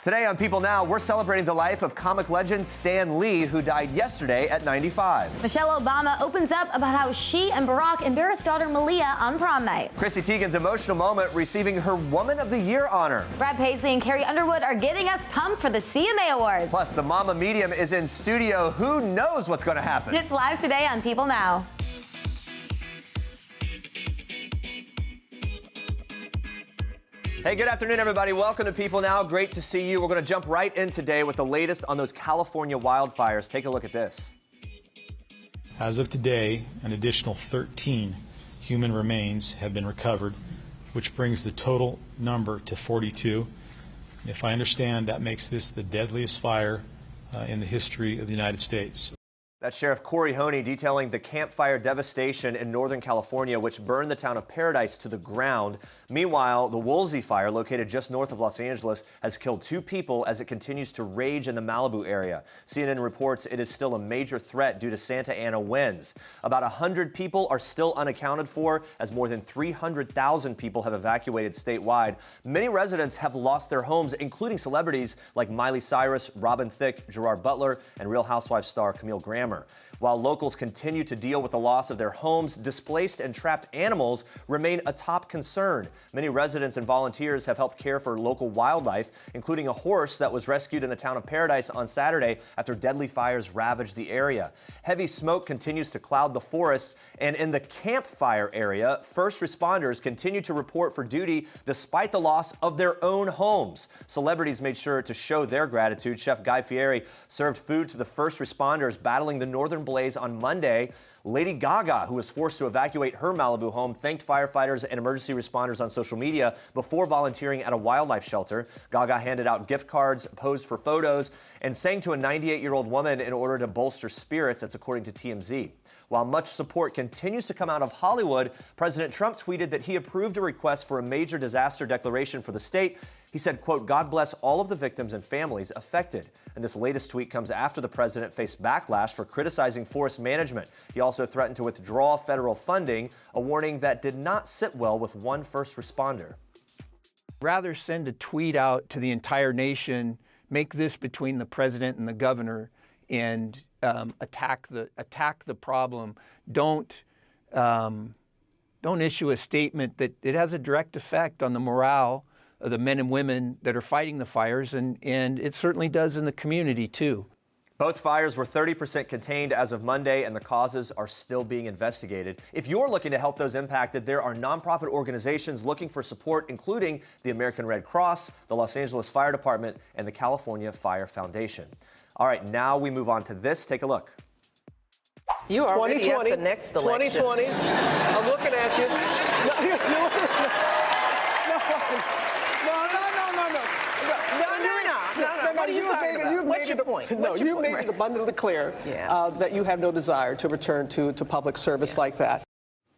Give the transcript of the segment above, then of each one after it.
Today on People Now, we're celebrating the life of comic legend Stan Lee, who died yesterday at 95. Michelle Obama opens up about how she and Barack embarrassed daughter Malia on prom night. Chrissy Teigen's emotional moment receiving her Woman of the Year honor. Paisley and Carrie Underwood are getting us pumped for the CMA Awards. Plus, the Mama Medium is in studio. Who knows what's going to happen? It's live today on People Now. Hey, good afternoon, everybody. Welcome to People Now. Great to see you. We're going to jump right in today with the latest on those California wildfires. Take a look at this. As of today, an additional 13 human remains have been recovered, which brings the total number to 42. And if I understand, that makes this the deadliest fire in the history of the United States. That's Sheriff Corey Honey detailing the campfire devastation in Northern California, which burned the town of Paradise to the ground. Meanwhile, the Woolsey fire, located just north of Los Angeles, has killed 2 people as it continues to rage in the Malibu area. CNN reports it is still a major threat due to Santa Ana winds. About 100 people are still unaccounted for, as more than 300,000 people have evacuated statewide. Many residents have lost their homes, including celebrities like Miley Cyrus, Robin Thicke, Gerard Butler, and Real Housewives star Camille Grammer. While locals continue to deal with the loss of their homes, displaced and trapped animals remain a top concern. Many residents and volunteers have helped care for local wildlife, including a horse that was rescued in the town of Paradise on Saturday after deadly fires ravaged the area. Heavy smoke continues to cloud the forests, and in the campfire area, first responders continue to report for duty despite the loss of their own homes. Celebrities made sure to show their gratitude. Chef Guy Fieri served food to the first responders battling the northern blaze on Monday. Lady Gaga, who was forced to evacuate her Malibu home, thanked firefighters and emergency responders on social media before volunteering at a wildlife shelter. Gaga handed out gift cards, posed for photos, and sang to a 98-year-old woman in order to bolster spirits. That's according to TMZ. While much support continues to come out of Hollywood, President Trump tweeted that he approved a request for a major disaster declaration for the state. He said, quote, "God bless all of the victims and families affected." And this latest tweet comes after the president faced backlash for criticizing forest management. He also threatened to withdraw federal funding, a warning that did not sit well with one first responder. Rather send a tweet out to the entire nation, make this between the president and the governor, and attack the problem. Don't issue a statement that it has a direct effect on the morale of the men and women that are fighting the fires, and it certainly does in the community too. Both fires were 30% contained as of Monday, and the causes are still being investigated. If you're looking to help those impacted, there are nonprofit organizations looking for support, including the American Red Cross, the Los Angeles Fire Department, and the California Fire Foundation. All right, now we move on to this. Take a look. You are already at the next election. 2020. I'm looking at you. You made it abundantly clear that you have no desire to return to public service like that.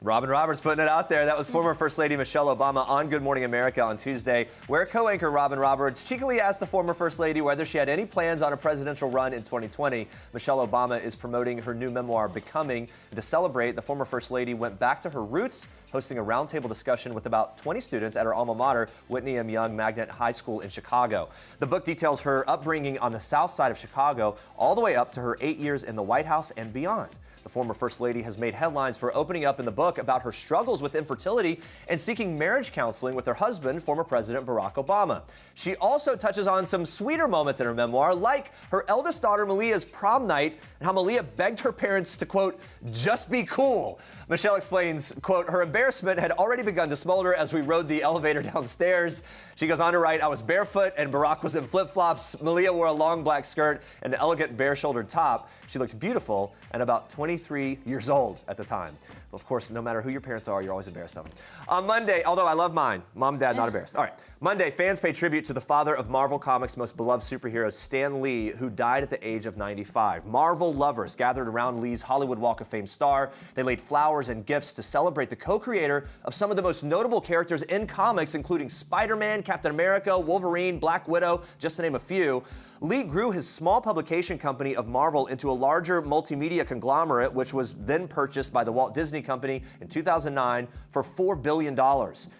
Robin Roberts putting it out there. That was former First Lady Michelle Obama on Good Morning America on Tuesday, where co-anchor Robin Roberts cheekily asked the former First Lady whether she had any plans on a presidential run in 2020. Michelle Obama is promoting her new memoir, Becoming. To celebrate, the former First Lady went back to her roots, hosting a roundtable discussion with about 20 students at her alma mater, Whitney M. Young Magnet High School in Chicago. The book details her upbringing on the south side of Chicago, all the way up to her 8 years in the White House and beyond. The former First Lady has made headlines for opening up in the book about her struggles with infertility and seeking marriage counseling with her husband, former President Barack Obama. She also touches on some sweeter moments in her memoir, like her eldest daughter Malia's prom night and how Malia begged her parents to, quote, "just be cool." Michelle explains, quote, "her embarrassment had already begun to smolder as we rode the elevator downstairs." She goes on to write, "I was barefoot and Barack was in flip-flops. Malia wore a long black skirt and an elegant bare-shouldered top. She looked beautiful and about 23 years old at the time." Of course, no matter who your parents are, you're always embarrassed of them. On Monday, although I love mine, mom and dad, not embarrassed. All right. Monday, fans paid tribute to the father of Marvel Comics' most beloved superhero, Stan Lee, who died at the age of 95. Marvel lovers gathered around Lee's Hollywood Walk of Fame star. They laid flowers and gifts to celebrate the co-creator of some of the most notable characters in comics, including Spider-Man, Captain America, Wolverine, Black Widow, just to name a few. Lee grew his small publication company of Marvel into a larger multimedia conglomerate, which was then purchased by the Walt Disney Disney company in 2009 for $4 billion.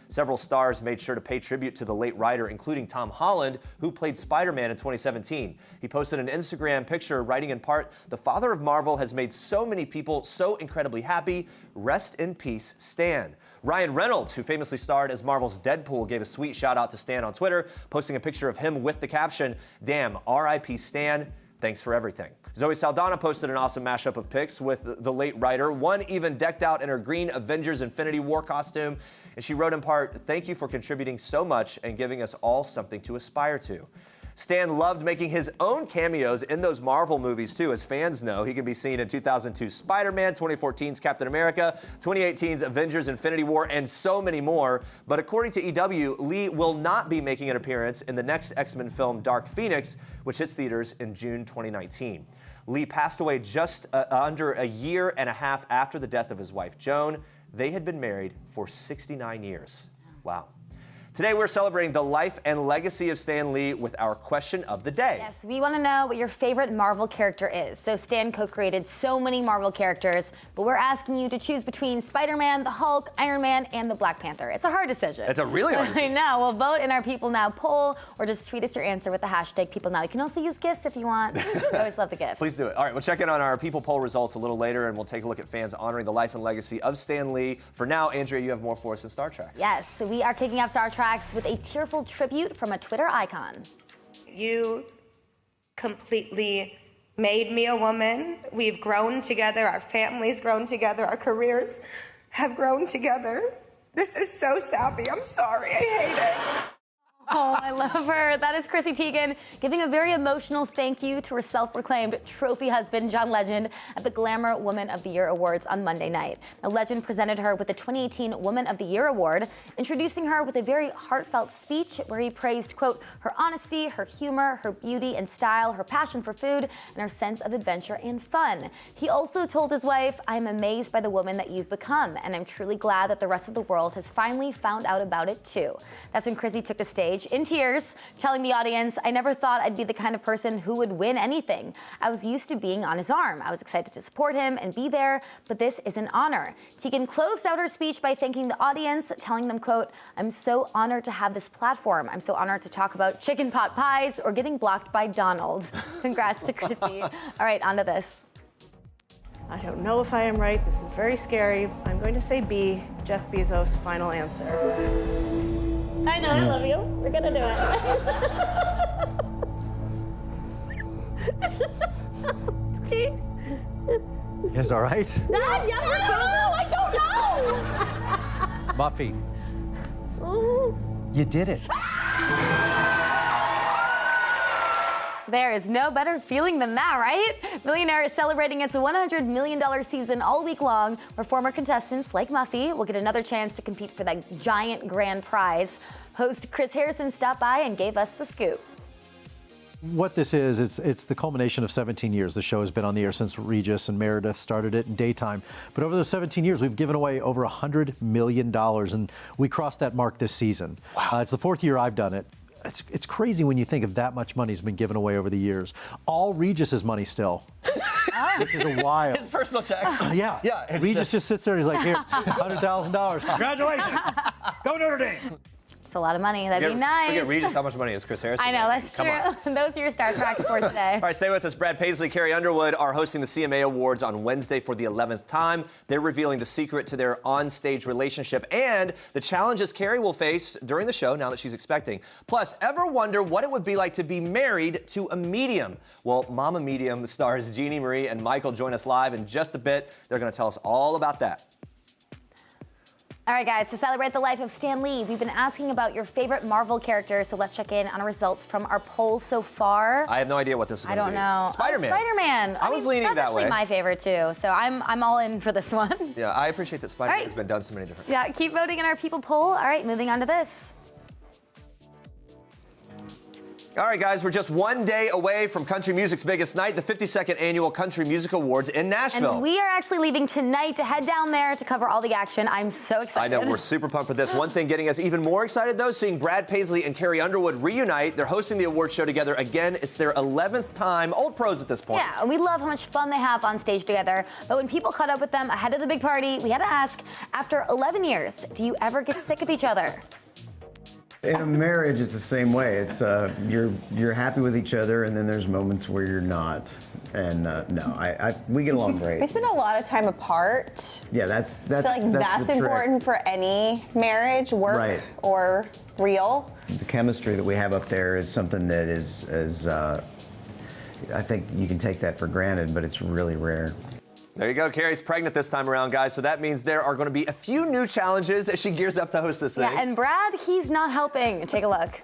Several stars made sure to pay tribute to the late writer, including Tom Holland, who played Spider-Man in 2017. He posted an Instagram picture writing in part, "The father of Marvel has made so many people so incredibly happy. Rest in peace, Stan." Ryan Reynolds, who famously starred as Marvel's Deadpool, gave a sweet shout out to Stan on Twitter, posting a picture of him with the caption, "Damn, R.I.P. Stan, thanks for everything." Zoe Saldana posted an awesome mashup of pics with the late writer, one even decked out in her green Avengers Infinity War costume. And she wrote in part, "Thank you for contributing so much and giving us all something to aspire to." Stan loved making his own cameos in those Marvel movies, too. As fans know, he can be seen in 2002's Spider-Man, 2014's Captain America, 2018's Avengers Infinity War, and so many more. But according to EW, Lee will not be making an appearance in the next X-Men film, Dark Phoenix, which hits theaters in June 2019. Lee passed away just under a year and a half after the death of his wife, Joan. They had been married for 69 years. Wow. Today, we're celebrating the life and legacy of Stan Lee with our question of the day. Yes, we want to know what your favorite Marvel character is. So Stan co-created so many Marvel characters, but we're asking you to choose between Spider-Man, the Hulk, Iron Man, and the Black Panther. It's a hard decision. It's a really hard decision. I know. Well, vote in our People Now poll, or just tweet us your answer with the hashtag People Now. You can also use GIFs if you want. I always love the GIFs. Please do it. All right, we'll check in on our People poll results a little later, and we'll take a look at fans honoring the life and legacy of Stan Lee. For now, Andrea, you have more for us in Star Treks. Yes, so we are kicking off Star Treks with a tearful tribute from a Twitter icon. You completely made me a woman. We've grown together. Our family's grown together. Our careers have grown together. This is so sappy. I'm sorry. I hate it. Oh, I love her. That is Chrissy Teigen giving a very emotional thank you to her self-proclaimed trophy husband, John Legend, at the Glamour Woman of the Year Awards on Monday night. Now, Legend presented her with the 2018 Woman of the Year Award, introducing her with a very heartfelt speech where he praised, quote, her honesty, her humor, her beauty and style, her passion for food, and her sense of adventure and fun. He also told his wife, "I'm amazed by the woman that you've become, and I'm truly glad that the rest of the world has finally found out about it too." That's when Chrissy took the stage in tears, telling the audience, "I never thought I'd be the kind of person who would win anything. I was used to being on his arm. I was excited to support him and be there, but this is an honor." Teigen closed out her speech by thanking the audience, telling them, quote, "I'm so honored to have this platform. I'm so honored to talk about chicken pot pies or getting blocked by Donald." Congrats to Chrissy. All right, on to this. I don't know if I am right. This is very scary. I'm going to say B, Jeff Bezos' final answer. I know, I love you. We're gonna do it. Jeez. You guys all right? I don't know. Muffy. You did it. There is no better feeling than that, right? Millionaire is celebrating its $100 million season all week long, where former contestants like Muffy will get another chance to compete for that giant grand prize. Host Chris Harrison stopped by and gave us the scoop. What this is, it's the culmination of 17 years. The show has been on the air since Regis and Meredith started it in daytime. But over those 17 years, we've given away over $100 million, and we crossed that mark this season. Wow. It's the fourth year I've done it. It's crazy when you think of that much money has been given away over the years. All Regis's money still, which is a wild. His personal checks. Yeah. Regis just sits there and he's like, "Here, $100,000. Congratulations. Go Notre Dame." It's a lot of money. That'd be nice. Forget Regis, how much money is Chris Harrison? I know, that's true. Those are your Star Trek for today. All right, stay with us. Brad Paisley, Carrie Underwood are hosting the CMA Awards on Wednesday for the 11th time. They're revealing the secret to their on-stage relationship and the challenges Carrie will face during the show now that she's expecting. Plus, ever wonder what it would be like to be married to a medium? Well, Mama Medium stars Jeannie Marie and Michael join us live in just a bit. They're going to tell us all about that. All right, guys, to celebrate the life of Stan Lee, we've been asking about your favorite Marvel character, so let's check in on our results from our poll so far. I have no idea what this is going to be. I don't know. Spider-Man. Spider-Man. I was leaning that way. That's actually my favorite, too, so I'm all in for this one. Yeah, I appreciate that Spider-Man has been done so many different. Yeah, keep voting in our People poll. All right, moving on to this. All right, guys, we're just one day away from country music's biggest night, the 52nd Annual Country Music Awards in Nashville. And we are actually leaving tonight to head down there to cover all the action. I'm so excited. I know, we're super pumped for this. One thing getting us even more excited, though, seeing Brad Paisley and Carrie Underwood reunite. They're hosting the award show together again. It's their 11th time, old pros at this point. Yeah, and we love how much fun they have on stage together. But when people caught up with them ahead of the big party, we had to ask, after 11 years, do you ever get sick of each other? In a marriage, it's the same way. It's you're happy with each other, and then there's moments where you're not. And no, we get along great. We spend a lot of time apart. Yeah, that's I feel like that's important for any marriage, work or real. The chemistry that we have up there is something that is I think you can take that for granted, but it's really rare. There you go. Carrie's pregnant this time around, guys, so that means there are going to be a few new challenges as she gears up to host this thing. Yeah, and Brad, he's not helping. Take a look.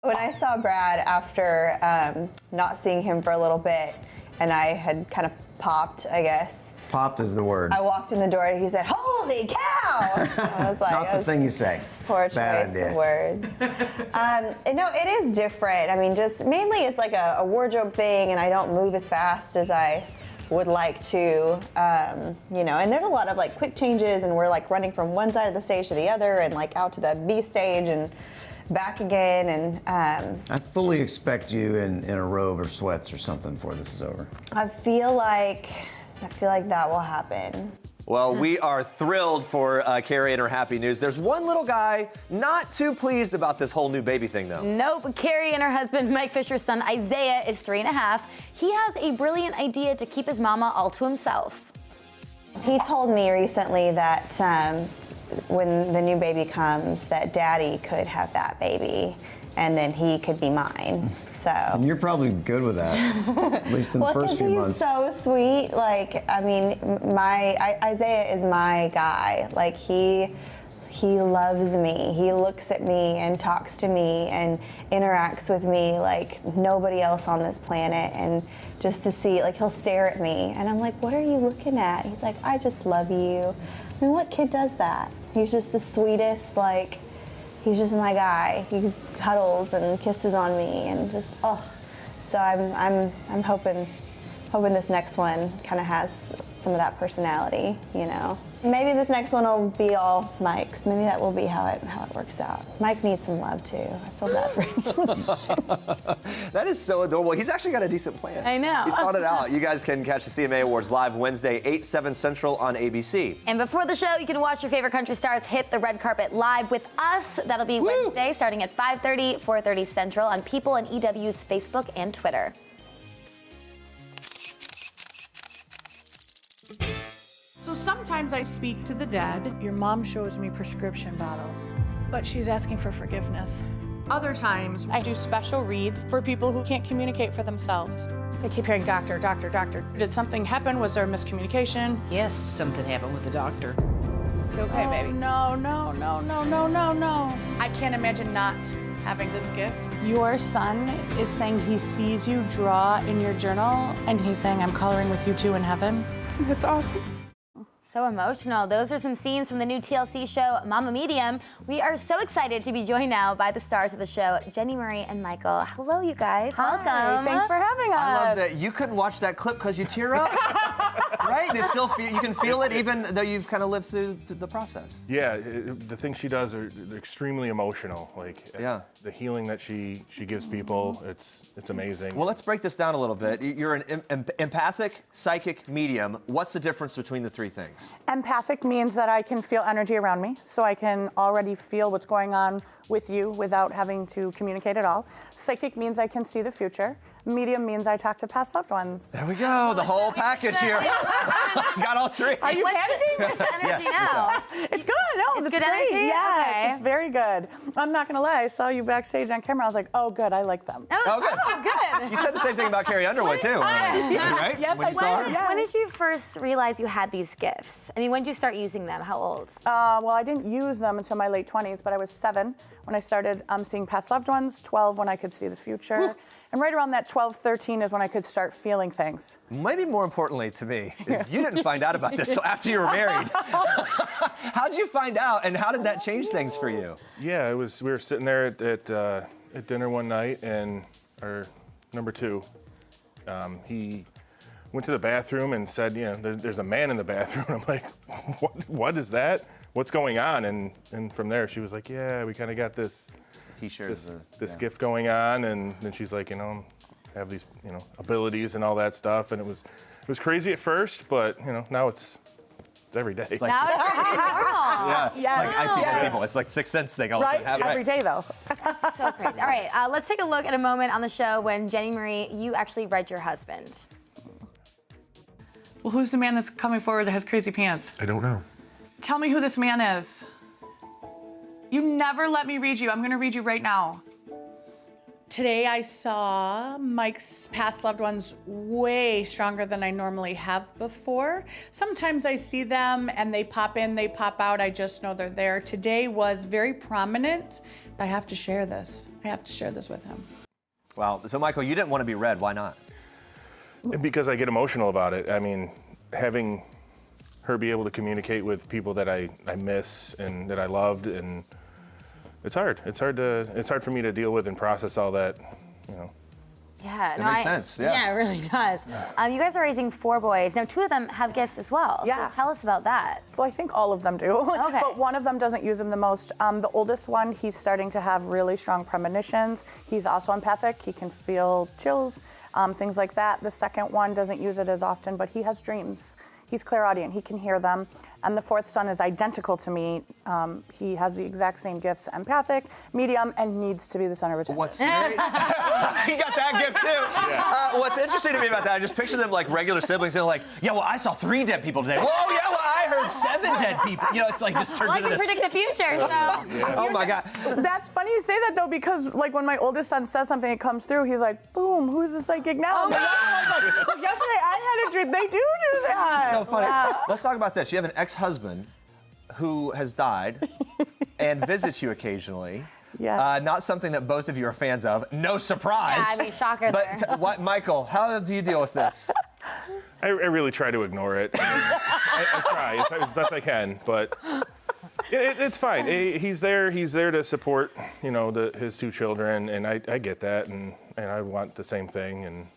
When I saw Brad after not seeing him for a little bit, and I had kind of popped, I guess. Popped is the word. I walked in the door and he said, "Holy cow!" I was like, not the thing you say. Poor choice of words. No, it is different. I mean, just mainly it's like a wardrobe thing, and I don't move as fast as I would like to, you know, and there's a lot of like quick changes, and we're like running from one side of the stage to the other and like out to the B stage and back again. And I fully expect you in a robe or sweats or something before this is over. I feel like that will happen. Well, we are thrilled for Carrie and her happy news. There's one little guy not too pleased about this whole new baby thing, though. Nope. Carrie and her husband, Mike Fisher's son, Isaiah, is 3.5. He has a brilliant idea to keep his mama all to himself. He told me recently that when the new baby comes, that Daddy could have that baby, and then he could be mine. So. And you're probably good with that, at least in the first few months. Well, because he's so sweet. Like, I mean, Isaiah is my guy. Like, he loves me. He looks at me and talks to me and interacts with me like nobody else on this planet. And just to see, like, he'll stare at me, and I'm like, "What are you looking at?" He's like, "I just love you." I mean, what kid does that? He's just the sweetest, like, he's just my guy. He cuddles and kisses on me, and just, oh. So I'm hoping this next one kind of has some of that personality, you know. Maybe this next one will be all Mike's. Maybe that will be how it works out. Mike needs some love too. I feel bad for him sometimes. That is so adorable. He's actually got a decent plan. I know. He's thought it out. You guys can catch the CMA Awards live Wednesday, 8/7 Central on ABC. And before the show, you can watch your favorite country stars hit the red carpet live with us. That'll be Wednesday, starting at 5:30, 4:30 Central on People and EW's Facebook and Twitter. So sometimes I speak to the dead. Your mom shows me prescription bottles, but she's asking for forgiveness. Other times, I do special reads for people who can't communicate for themselves. I keep hearing, "Doctor, doctor, doctor." Did something happen? Was there a miscommunication? Yes, something happened with the doctor. It's okay, baby. No, no, no, no, no, no, no. I can't imagine not having this gift. Your son is saying he sees you draw in your journal, and he's saying, "I'm coloring with you too in heaven." That's awesome. So emotional. Those are some scenes from the new TLC show, Mama Medium. We are so excited to be joined now by the stars of the show, Jennie, Marie, and Michael. Hello, you guys. Hi. Welcome. Thanks for having us. I love that you couldn't watch that clip because you tear up, right? And it's still you can feel it even though you've kind of lived through the process. Yeah, the things she does are extremely emotional. Like, the healing that she gives people, it's amazing. Well, let's break this down a little bit. You're an empathic, psychic, medium. What's the difference between the three things? Empathic means that I can feel energy around me, so I can already feel what's going on with you without having to communicate at all. Psychic means I can see the future. Medium means I talk to past loved ones. There we go, the whole package here. Got all three. Are you panicking? What's the energy Yes, now? It's good. No, It's it's good great. energy? Yes, Okay. it's very good. I'm not gonna lie. I saw you backstage on camera. I was like, "Oh, good. I like them." Oh, good. You said the same thing about Carrie Underwood, too. Right? Yes, when you saw her? When did you first realize you had these gifts? I mean, when did you start using them? How old? Well, I didn't use them until my late 20s, but I was 7 when I started seeing past loved ones, 12 when I could see the future. And right around that 12, 13 is when I could start feeling things. Maybe more importantly to me is you didn't find out about this until after you were married. How'd you find out, and how did that change things for you? Yeah, we were sitting there at dinner one night, and our number 2, he went to the bathroom and said, you know, there's a man in the bathroom. I'm like, what is that? What's going on? And from there, she was like, yeah, we kind of got this gift going on, and then she's like, you know, I have these, you know, abilities and all that stuff, and it was crazy at first, but you know, now it's every day. It's like, Now it's normal. It's like I see dead people. It's like Sixth Sense thing. All of a sudden happens. Every day, though. So crazy. All right, let's take a look at a moment on the show when Jennie Marie, you actually read your husband. Well, who's the man that's coming forward that has crazy pants? I don't know. Tell me who this man is. You never let me read you. I'm gonna read you right now. Today I saw Mike's past loved ones way stronger than I normally have before. Sometimes I see them and they pop in, they pop out. I just know they're there. Today was very prominent. But I have to share this. I have to share this with him. Wow. So Michael, you didn't want to be read. Why not? Because I get emotional about it. I mean, having her be able to communicate with people that I miss and that I loved, and it's hard. It's hard for me to deal with and process all that, you know. Yeah, It makes sense. Yeah. Yeah, it really does. You guys are raising 4 boys. Now, 2 of them have gifts as well. Yeah. So tell us about that. Well, I think all of them do. Okay. But one of them doesn't use them the most. The oldest one, he's starting to have really strong premonitions. He's also empathic. He can feel chills, things like that. The second one doesn't use it as often, but he has dreams. He's clairaudient. He can hear them. And the 4th son is identical to me. He has the exact same gifts, empathic, medium, and needs to be the center of attention. What's very, he got that gift too. Yeah. What's interesting to me about that, I just picture them like regular siblings. They're like, yeah, well, I saw 3 dead people today. Whoa, yeah, well, I heard 7 dead people. You know, it's like just turns into this. I can predict the future, so. Yeah. Oh my God. That's funny you say that though, because like when my oldest son says something, it comes through. He's like, boom, who's the psychic now? Oh, like, yesterday I had a dream. They do that. So funny. Wow. Let's talk about this. You have an ex-husband who has died and visits you occasionally. Yeah. Not something that both of you are fans of. No surprise. Yeah, I mean, shocker but there. What, Michael, how do you deal with this? I really try to ignore it. I try as best I can, but it's fine. He's there to support, you know, his 2 children, and I get that, and I want the same thing. And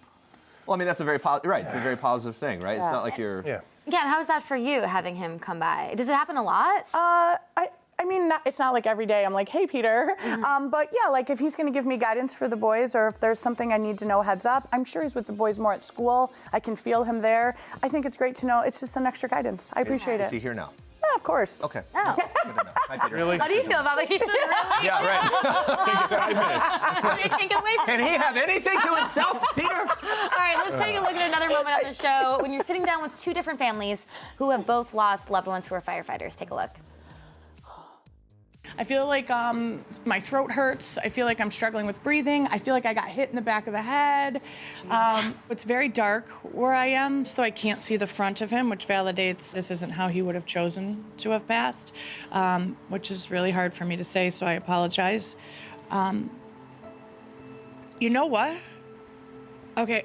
well, I mean, that's a very It's a very positive thing, right? Yeah. It's not like you're. Yeah. Yeah, and how is that for you, having him come by? Does it happen a lot? I mean, it's not like every day I'm like, hey, Peter. Mm-hmm. But yeah, like if he's going to give me guidance for the boys, or if there's something I need to know heads up, I'm sure he's with the boys more at school. I can feel him there. I think it's great to know. It's just an extra guidance. I appreciate it. Is he here now? Yeah, of course. Okay. Oh. Good to know. Hi, Peter. Really? How do you feel about it? He's really. Yeah, right. You can't get away from Can he have anything to himself, Peter? All right, let's take a look at another moment on the show when you're sitting down with 2 different families who have both lost loved ones who are firefighters. Take a look. I feel like my throat hurts. I feel like I'm struggling with breathing. I feel like I got hit in the back of the head. It's very dark where I am, so I can't see the front of him, which validates this isn't how he would have chosen to have passed, which is really hard for me to say, so I apologize. You know what? Okay.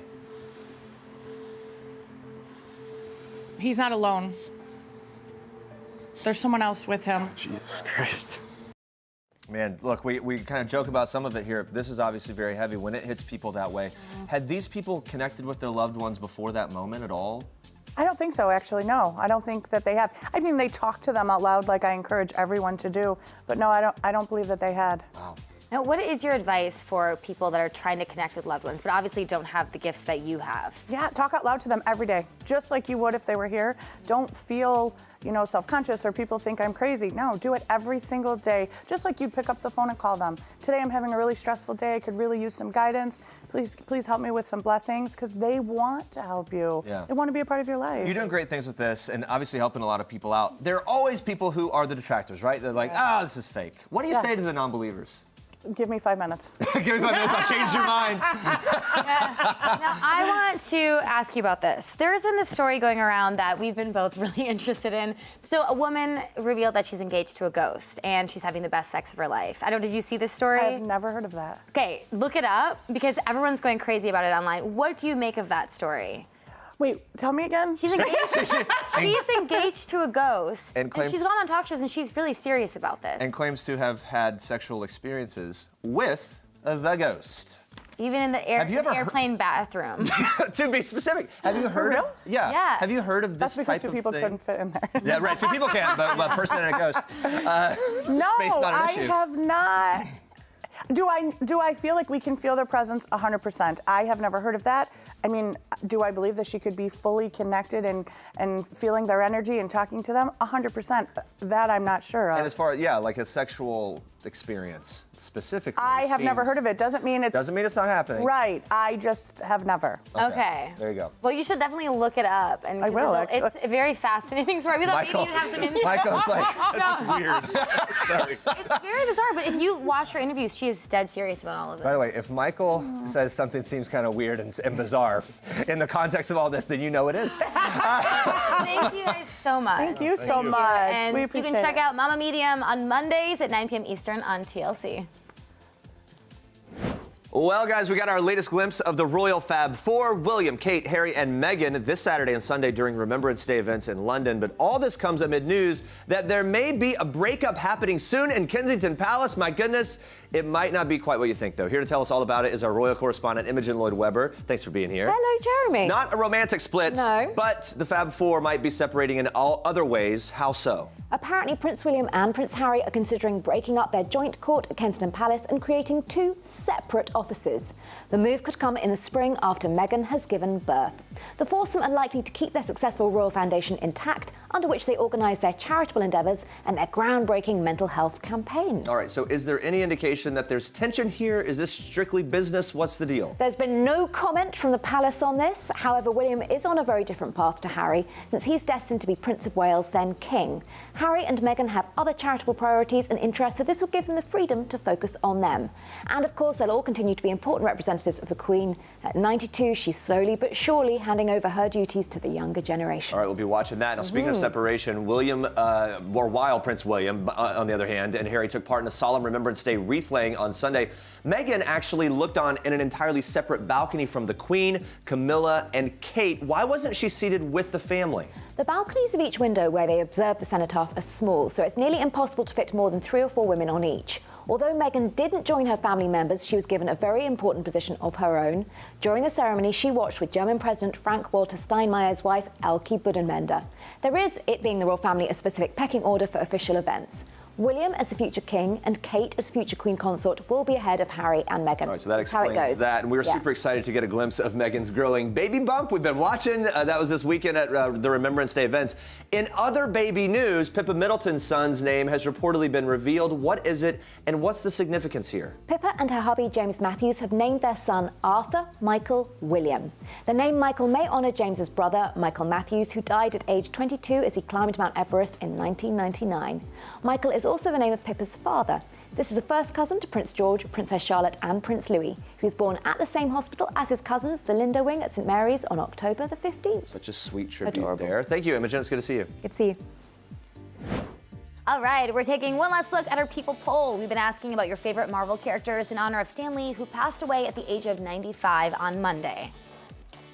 He's not alone. There's someone else with him. Jesus Christ. Man, look, we kind of joke about some of it here. This is obviously very heavy when it hits people that way. Had these people connected with their loved ones before that moment at all? I don't think so, actually, no. I don't think that they have. I mean, they talk to them out loud like I encourage everyone to do, but no, I don't believe that they had. Wow. Now, what is your advice for people that are trying to connect with loved ones, but obviously don't have the gifts that you have? Yeah, talk out loud to them every day, just like you would if they were here. Don't feel, self-conscious or people think I'm crazy. No, do it every single day, just like you'd pick up the phone and call them. Today I'm having a really stressful day. I could really use some guidance. Please help me with some blessings, because they want to help you. Yeah. They want to be a part of your life. You're doing great things with this and obviously helping a lot of people out. There are always people who are the detractors, right? They're like, this is fake. What do you say to the non-believers? Give me 5 minutes. Give me 5 minutes, I'll change your mind. Now, I want to ask you about this. There has been this story going around that we've been both really interested in. So a woman revealed that she's engaged to a ghost and she's having the best sex of her life. Did you see this story? I've never heard of that. Okay, look it up because everyone's going crazy about it online. What do you make of that story? Wait, tell me again. She's engaged. She's engaged to a ghost. And claims- she's gone on talk shows and she's really serious about this. And claims to have had sexual experiences with the ghost. Even in the airplane bathroom. To be specific, have you heard? real? Yeah. Have you heard of this That's because type two people of thing? couldn't fit in there. Yeah, right. Two people can't, but a person and a ghost. No, Space not an I issue. have not. Do I feel like we can feel their presence 100%? I have never heard of that. I mean, do I believe that she could be fully connected and feeling their energy and talking to them? 100%. That I'm not sure of. And as far as, like a sexual experience specifically. I have never heard of it. Doesn't mean it's not happening. Right. I just have never. Okay. There you go. Well, you should definitely look it up. And I will, It's a very fascinating story. We thought maybe you'd have some insight. Michael's like, That's just weird. Sorry. It's very bizarre, but if you watch her interviews, she is dead serious about all of this. By the way, if Michael says something seems kind of weird and bizarre in the context of all this, then you know it is. Thank you guys so much. Thank you so much. And We you appreciate can check it. out Mama Medium on Mondays at 9 p.m. Eastern on TLC. Well, guys, we got our latest glimpse of the royal Fab Four, William, Kate, Harry, and Meghan, this Saturday and Sunday during Remembrance Day events in London. But all this comes amid news that there may be a breakup happening soon in Kensington Palace. My goodness, it might not be quite what you think, though. Here to tell us all about it is our royal correspondent, Imogen Lloyd-Webber. Thanks for being here. Hello, Jeremy. Not a romantic split, No. but the Fab Four might be separating in all other ways. How so? Apparently, Prince William and Prince Harry are considering breaking up their joint court at Kensington Palace and creating two separate offices. The move could come in the spring after Meghan has given birth. The foursome are likely to keep their successful royal foundation intact, under which they organise their charitable endeavours and their groundbreaking mental health campaign. All right, so is there any indication that there's tension here? Is this strictly business? What's the deal? There's been no comment from the palace on this. However, William is on a very different path to Harry, since he's destined to be Prince of Wales, then King. Harry and Meghan have other charitable priorities and interests, so this will give them the freedom to focus on them. And of course, they'll all continue to be important representatives of the Queen. At 92, she's slowly but surely handing over her duties to the younger generation. All right, we'll be watching that. Now, speaking of separation, while Prince William, on the other hand, and Harry took part in a solemn Remembrance Day wreath laying on Sunday, Meghan actually looked on in an entirely separate balcony from the Queen, Camilla, and Kate. Why wasn't she seated with the family? The balconies of each window where they observe the cenotaph are small, so it's nearly impossible to fit more than 3 or 4 women on each. Although Meghan didn't join her family members, she was given a very important position of her own. During the ceremony, she watched with German President Frank-Walter Steinmeier's wife, Elke Budenbender. There is, it being the royal family, a specific pecking order for official events. William as the future king and Kate as future queen consort will be ahead of Harry and Meghan. All right, so that That's how it explains goes. that. And we were super excited to get a glimpse of Meghan's growing baby bump. We've been watching. That was this weekend at the Remembrance Day events. In other baby news, Pippa Middleton's son's name has reportedly been revealed. What is it, and what's the significance here? Pippa and her hubby James Matthews have named their son Arthur Michael William. The name Michael may honour James's brother, Michael Matthews, who died at age 22 as he climbed Mount Everest in 1999. Michael is also the name of Pippa's father. This is the first cousin to Prince George, Princess Charlotte and Prince Louis, who was born at the same hospital as his cousins, the Lindo Wing at St Mary's on October the 15th. Such a sweet tribute there. Thank you, Imogen. It's good to see you. Good to see you. All right, we're taking one last look at our People poll. We've been asking about your favorite Marvel characters in honor of Stan Lee, who passed away at the age of 95 on Monday.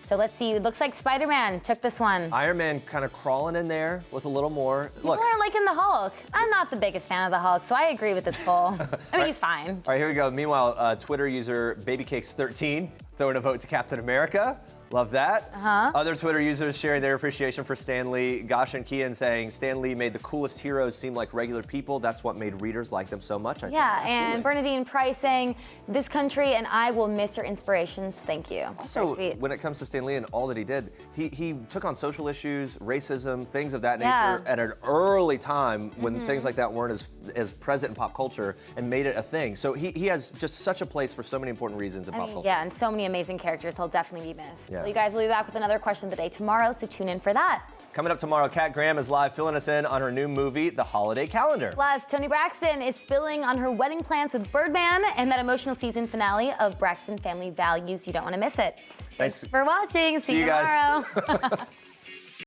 So let's see, it looks like Spider-Man took this one. Iron Man kind of crawling in there with a little more. People are liking the Hulk. I'm not the biggest fan of the Hulk, so I agree with this poll. I mean, he's fine. All right, here we go. Meanwhile, Twitter user BabyCakes13 throwing a vote to Captain America. Love that. Other Twitter users sharing their appreciation for Stan Lee. Gosh and Kian saying Stan Lee made the coolest heroes seem like regular people. That's what made readers like them so much, I think. Yeah, and Bernadine Price saying, this country and I will miss your inspirations. Thank you. Also, when it comes to Stan Lee and all that he did, he took on social issues, racism, things of that nature at an early time when things like that weren't as present in pop culture and made it a thing. So he has just such a place for so many important reasons in pop culture. Yeah, and so many amazing characters. He'll definitely be missed. Yeah. Well, you guys will be back with another question of the day tomorrow, so tune in for that. Coming up tomorrow, Kat Graham is live filling us in on her new movie, The Holiday Calendar. Plus, Toni Braxton is spilling on her wedding plans with Birdman and that emotional season finale of Braxton Family Values. You don't want to miss it. Thanks for watching. See you guys. tomorrow.